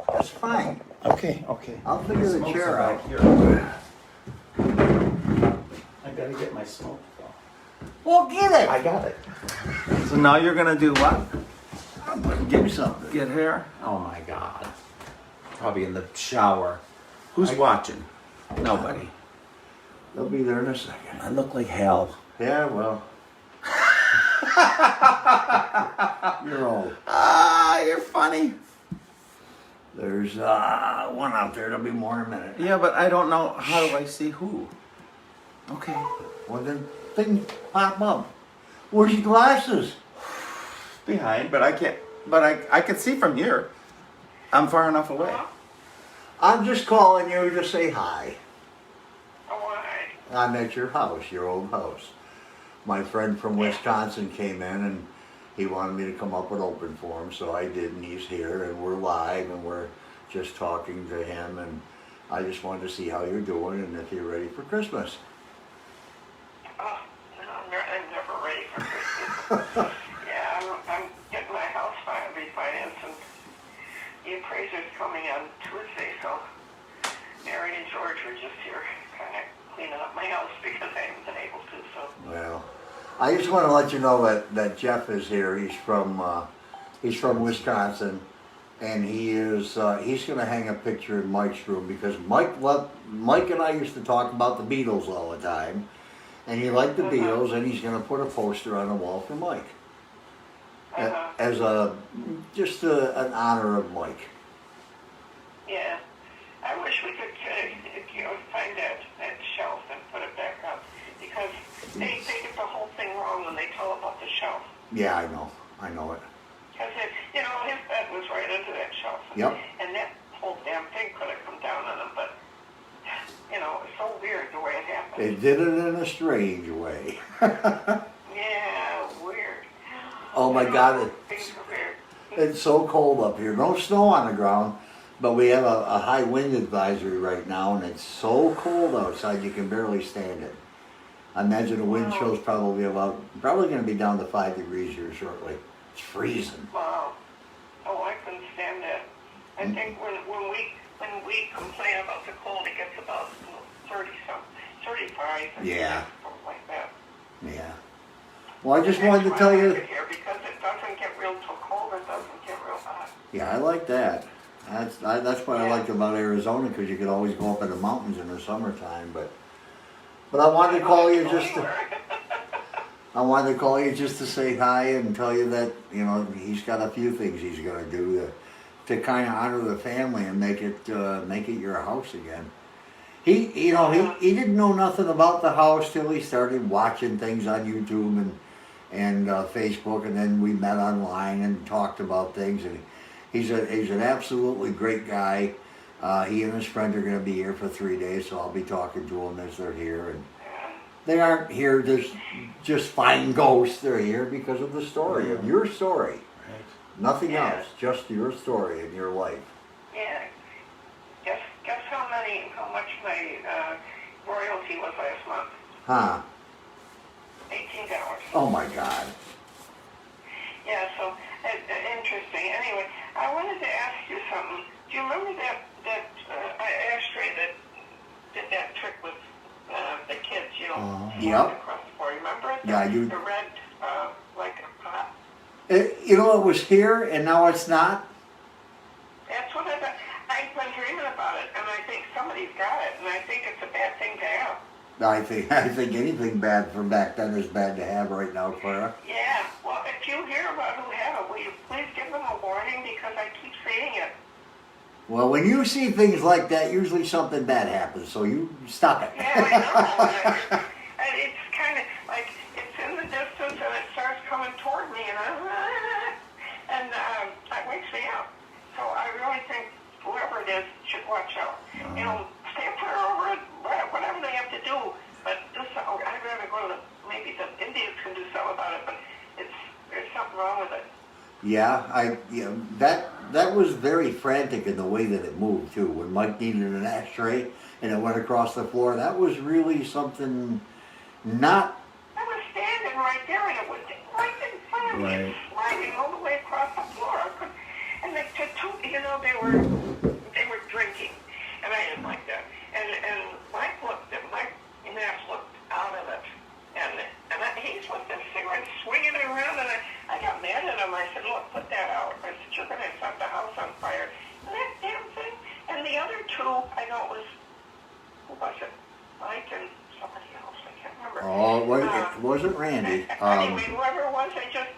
That's fine. Okay. I'll figure the Smoke's chair about out. here. I gotta get my smoke though. Well, get it. I got it. So now you're gonna do what? I'm gonna do something. Get hair? Oh my god. Probably in the shower. Who's watching? Nobody. They'll be there in a second. I look like hell. Yeah, well. You're old. Ah, you're funny. There's one out there. There'll be more in a minute. Yeah, but I don't know. How do I see who? Okay. Well, then things pop up. Where's your glasses? Behind, but I can't. But I can see from here. I'm far enough away. I'm just calling you to say hi. Why? I'm at your house, your old house. My friend from Wisconsin came in and he wanted me to come up and open for him, so I did, and he's here, and we're live, and we're just talking to him, and I just wanted to see how you're doing and if you're ready for Christmas. Oh, no, I'm never ready for Christmas. Yeah, I'm getting my house refinanced, and the appraiser's coming on Tuesday, so Mary and George were just here kind of cleaning up my house because I haven't been able to, so. Well, I just want to let you know that Jeff is here. He's from Wisconsin, and he's going to hang a picture in Mike's room because Mike and I used to talk about the Beatles all the time, and he liked the Beatles, and he's going to put a poster on the wall for Mike as just an honor of Mike. Yeah, I wish we could find that shelf and put it back up because they get the whole thing wrong when they tell about the shelf. Yeah, I know it. Because his bed was right under that shelf. Yep. And that whole damn thing could have come down on him, but it's so weird the way it happened. It did it in a strange way. Yeah, weird. Oh my God, Things are weird. it's so cold up here. No snow on the ground, but we have a high wind advisory right now, and it's so cold outside you can barely stand it. I imagine the wind chill's probably going to be down to 5 degrees here shortly. It's freezing. Wow. Oh, I couldn't stand that. I think when we complain about the cold, it gets about 35. Yeah. Something like that. Yeah. Well, I just wanted to tell I you. like it here because it doesn't get real too cold. It doesn't get real hot. Yeah, I like that. That's what I liked about Arizona, because you could always go up in the mountains in the summertime. But I wanted to call you just to. I wanted to call you just to say hi and tell you that he's got a few things he's going to do to kind of honor the family and make it your house again. He didn't know nothing about the house till he started watching things on YouTube and Facebook, and then we met online and talked about things. And he's an absolutely great guy. He and his friend are going to be here for 3 days, so I'll be talking to them as they're here. And they aren't here to just find ghosts. They're here because of the story, of your story. Right. Nothing else, just your story and your life. Yeah. Guess how much my royalty was last month? Huh? $18. Oh my God. Yeah, so interesting. Anyway, I wanted to ask you something. Do you remember that ashtray that did that trick with the kids? Yep. Across the board. Remember it? Yeah, The red, like a pot. It was here and now it's not. That's what I've been dreaming about it, and I think somebody's got it, and I think it's a bad thing to have. I think anything bad from back then is bad to have right now, Clara. Yeah. Well, if you hear about who have it, will you please give them a warning, because I keep seeing it. Well, when you see things like that, usually something bad happens, so you stop it. Yeah, I know. And it's kind of like it's in the distance, and it starts coming toward me, and that wakes me up. So I really think whoever it is should watch out. Stay clear over it, whatever they have to do. But I'd rather go to maybe the Indians can do something about it, but there's something wrong with it. Yeah, that was very frantic in the way that it moved too. When Mike needed an ashtray and it went across the floor, that was really something not Right. sliding all the way across the floor. And they took, they were drinking, and I didn't like that. And Mike Nass looked out of it, and he's with this cigarette swinging it around, and I got mad at him. I said, look, put that out. I said, you're going to set the house on fire. And that damn thing. And the other two, I know it was, who was it? Mike and somebody else. I can't remember. Oh, it wasn't Randy. Anyway, whoever it was, they just,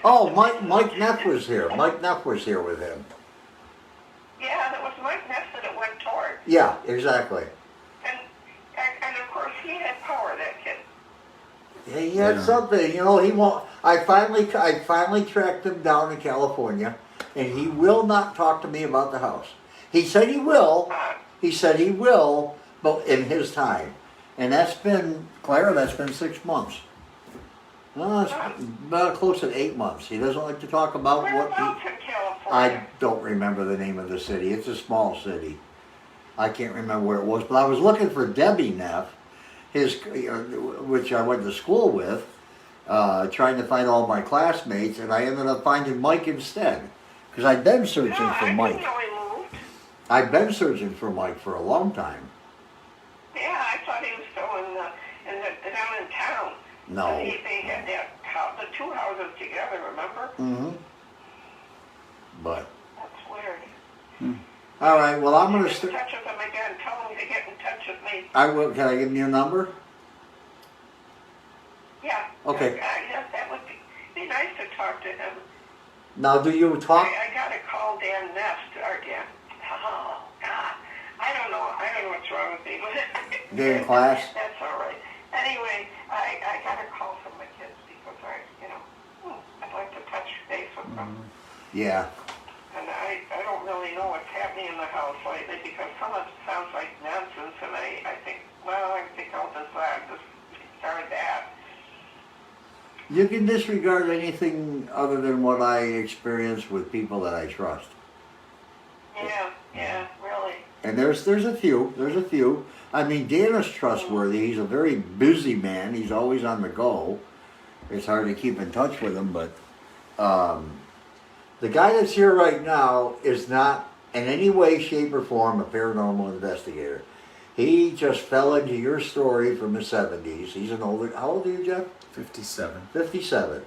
Oh, Mike Neff was here. Mike Neff was here with him. Yeah, that was Mike Ness that it went toward. Yeah, exactly. And of course, he had power, that kid. Yeah, he had something, he won't. I finally tracked him down in California, and he will not talk to me about the house. He said he will. He said he will, but in his time. And that's been 6 months. No, it's about close to 8 months. He doesn't like to talk about Whereabouts in California? I don't remember the name of the city. It's a small city. I can't remember where it was, but I was looking for Debbie Neff, which I went to school with, trying to find all my classmates, and I ended up finding Mike instead, because I'd been searching for Mike. I didn't know he moved. I've been searching for Mike for a long time. Yeah, I thought he was still down in town. No. They had the two houses together, remember? Mm-hmm. But. That's weird. All right, well, I'm going to Get in touch with them again. Tell them to get in touch with me. I will. Can I give you your number? Yeah. Okay. Yeah, that would be nice to talk to him. Now, do you talk? I got to call Dan Nest, or Dan. Oh, God. I don't know what's wrong with me. Day in class? That's all right. Anyway, I got to call some of my kids because I'd like to touch base with them. Yeah. And I don't really know what's happening in the house lately because some of it sounds like nonsense, and I think I'll discard that. You can disregard anything other than what I experience with people that I trust. Yeah, really. And there's a few. I mean, Dan is trustworthy. He's a very busy man. He's always on the go. It's hard to keep in touch with him, but the guy that's here right now is not in any way, shape, or form a paranormal investigator. He just fell into your story from the 70s. He's an older. How old are you, Jeff? 57. 57.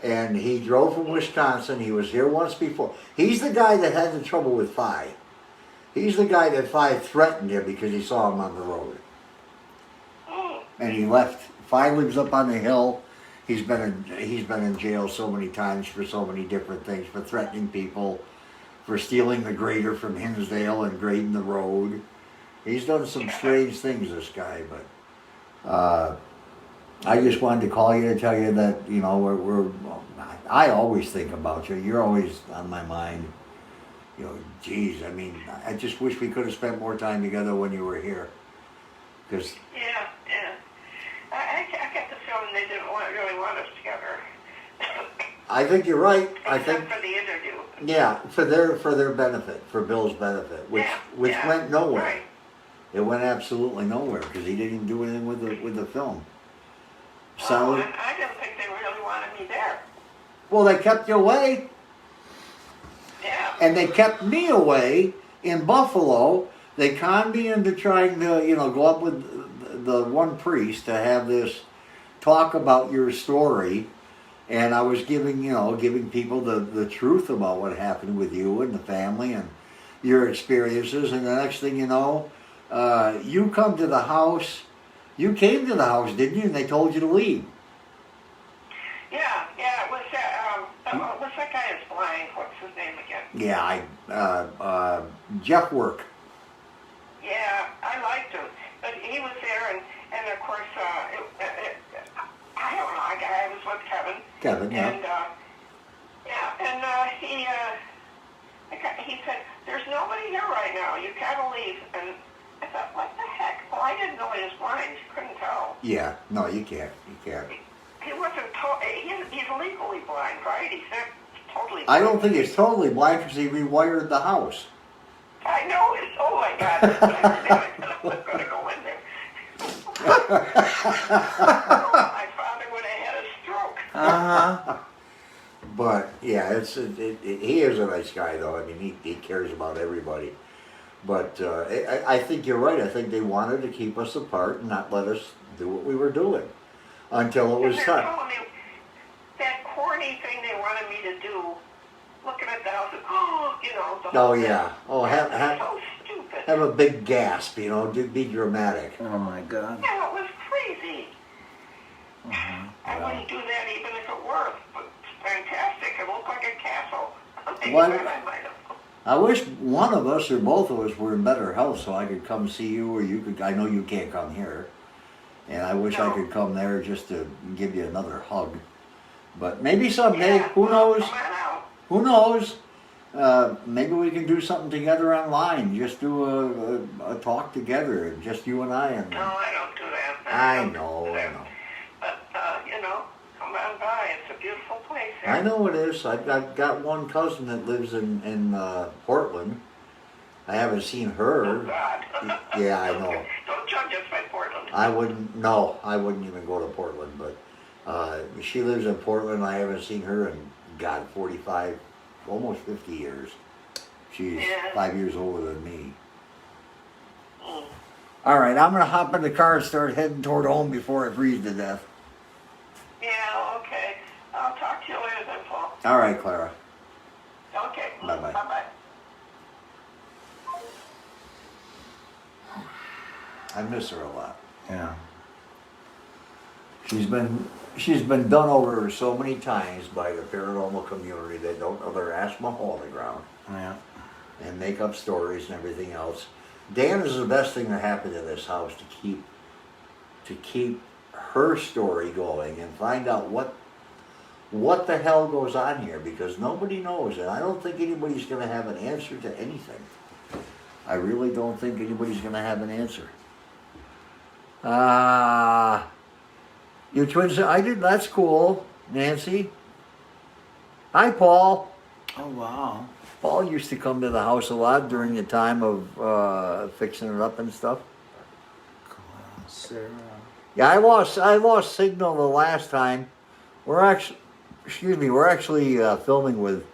And he drove from Wisconsin. He was here once before. He's the guy that had the trouble with Phi. He's the guy that Phi threatened him because he saw him on the road. And he left. Phi lives up on the hill. He's been in jail so many times for so many different things, for threatening people, for stealing the grader from Hinsdale and grading the road. He's done some strange things, this guy, but I just wanted to call you to tell you that, I always think about you. You're always on my mind. Geez, I mean, I just wish we could have spent more time together when you were here. Yeah. I get the feeling they didn't really want us together. I think you're right. I Except think for the interview. Yeah, for their benefit, for Bill's benefit, which went nowhere. Right. It went absolutely nowhere because he didn't do anything with the film. So and I didn't think they really wanted me there. well, they kept you away, Yeah. and they kept me away in Buffalo. They conned me into trying to go up with the one priest to have this talk about your story. And I was giving people the truth about what happened with you and the family and your experiences. And the next thing you know, you come to the house. You came to the house, didn't you? And they told you to leave. Yeah. It was what's that guy that's blind? What's his name again? Yeah, Jeff Work. Yeah, I liked him, but he was there, and of course, I don't know. I was with Kevin. Kevin, yeah. And he said, "There's nobody here right now. You gotta leave." And I thought, "What the heck?" Well, I didn't know he was blind. Couldn't tell. Yeah, no, you can't. He wasn't. He's legally blind, right? He's not totally. I don't think he's totally blind because he rewired the house. I know. Oh my God! I'm not going to go in there. My father would have had a stroke. Yeah, he is a nice guy though. I mean, he cares about everybody. But I think you're right. I think they wanted to keep us apart and not let us do what we were doing until it was They're time. telling me that corny thing they wanted me to do, looking at the house and, oh, you know. The Oh whole yeah. thing. Oh, It's so stupid. have a big gasp. You know, be dramatic. Oh my God. Yeah, it was crazy. Uh-huh. I Well, wouldn't do that even if it were fantastic. It looked like a castle. Maybe What? then I might have. I wish one of us or both of us were in better health so I could come see you, or you could. I know you can't come here, and I wish I No. could come there just to give you another hug. But maybe someday. Yeah, Who well, knows? come on out. Who knows? Maybe we can do something together online. Just do a talk together, just you and I. And No, I don't do that. I don't know, do I that. know. But, you know, come on by. It's a beautiful place here. I know it is. I've got one cousin that lives in Portland. I haven't seen Oh, her. God. Yeah, I know. Don't judge us by Portland. I wouldn't. No, I wouldn't even go to Portland. But she lives in Portland. I haven't seen her in God 45, almost 50 years. She's Yeah. 5 years older than me. Mm. All right, I'm gonna hop in the car and start heading toward home before I freeze to death. Yeah, okay. I'll talk to you later then, Paul. All right, Clara. Okay. Bye-bye. Bye-bye. I miss her a lot. yeah. She's been done over so many times by the paranormal community. They don't know their ass from a hole in the ground Yeah. and make up stories and everything else. Dan is the best thing that happened in this house to keep her story going and find out what the hell goes on here, because nobody knows, and I don't think anybody's going to have an answer to anything. I really don't think anybody's going to have an answer. Your twins, I did, that's cool, Nancy. Hi, Paul. Oh wow. Paul used to come to the house a lot during the time of fixing it up and stuff. Sarah. Yeah, I lost signal the last time. We're actually filming with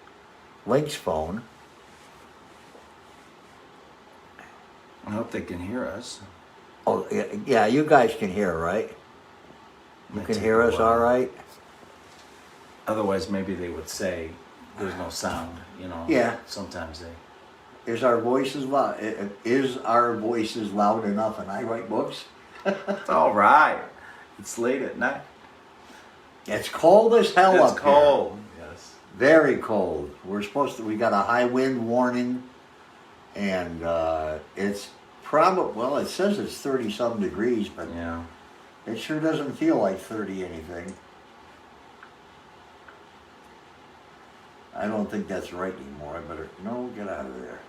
Link's phone. I hope they can hear us. Oh, yeah, you guys can hear, right? You Might can take hear a us while. all right? Otherwise, maybe they would say there's no sound. You know. Yeah. Sometimes they. Is our voices loud? Is our voices loud enough? And I write books. It's all right. It's late at night. It's cold as hell It's up here. cold. Yes. Very cold. We got a high wind warning, and it's probably, well, it says it's 30-something degrees, but Yeah. it sure doesn't feel like 30 anything. I don't think that's right anymore. I better, no, get out of there.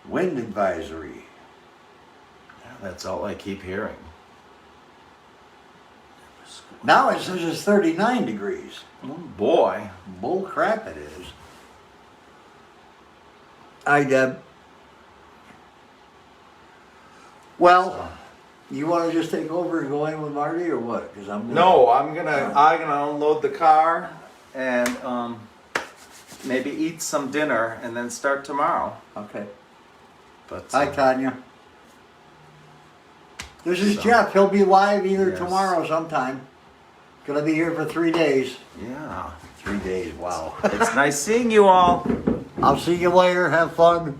Wind advisory. Yeah, that's all I keep hearing. Now it says it's 39 degrees. Oh boy. Bull crap it is. Hi, Deb. Well, you want to just take over and go in with Marty or what? Because I'm No, I'm gonna unload the car and maybe eat some dinner and then start tomorrow. Okay. But Hi, Tanya. This is So- Jeff. He'll be live either Yes. tomorrow sometime. Gonna be here for 3 days. yeah, 3 days, wow. it's nice seeing you all. I'll see you later. Have fun.